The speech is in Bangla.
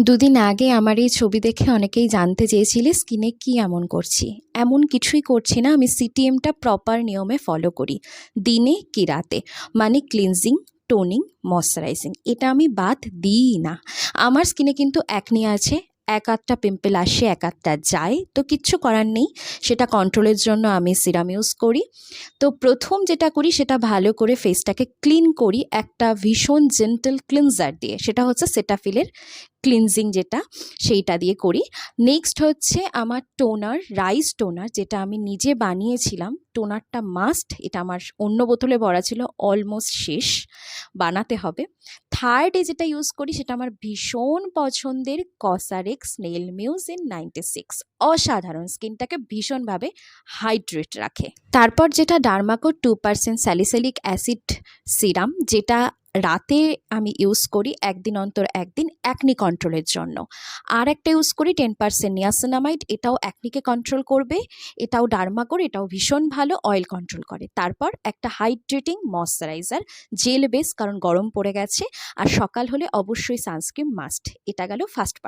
দুদিন আগে আমার এই ছবি দেখে অনেকেই জানতে চেয়েছিলে স্কিনে কি এমন করছি। এমন কিছুই করছি না, আমি সিটিএমটা প্রপার নিয়মে ফলো করি, দিনে কি রাতে, মানে ক্লিনজিং, টোনিং, ময়শ্চারাইজিং, এটা আমি বাদ দিই না। আমার স্কিনে কিন্তু অ্যাকনি আছে, এক আধটা পিম্পল আসে, এক আধটা যায়, তো কিচ্ছু করার নেই। সেটা কন্ট্রোলের জন্য আমি সিরাম ইউজ করি। তো প্রথম যেটা করি সেটা ভালো করে ফেসটাকে ক্লিন করি একটা ভীষণ জেন্টল ক্লিনজার দিয়ে, সেটা হচ্ছে সেটাফিলের ক্লিনজিং যেটা, সেইটা দিয়ে করি। নেক্সট হচ্ছে আমার টোনার, রাইস টোনার, যেটা আমি নিজে বানিয়েছিলাম। টোনারটা মাস্ট, এটা আমার অন্য বোতলে ভরা ছিল, অলমোস্ট শেষ, বানাতে হবে। থার্ডে যেটা ইউজ করি সেটা আমার ভীষণ পছন্দের কসারেক্স স্নেল মিউজিন 96, অসাধারণ, স্কিনটাকে ভীষণভাবে হাইড্রেট রাখে। তারপর যেটা ডার্মাকো 2% স্যালিসিলিক অ্যাসিড সিরাম, যেটা রাতে আমি ইউজ করি একদিন অন্তর একদিন অ্যাকনি কন্ট্রোলের জন্য। আর একটা ইউজ করি 10% নিয়াসিনামাইড, এটাও অ্যাকনিকে কন্ট্রোল করবে। এটাও ডার্মাকোর, এটাও ভীষণ ভালো, অয়েল কন্ট্রোল করে। তারপর একটা হাইড্রেটিং ময়শ্চারাইজার, জেল বেস, কারণ গরম পড়ে গেছে। আর সকাল হলে অবশ্যই সানস্ক্রিন মাস্ট। এটা গেল ফার্স্ট পার্ট।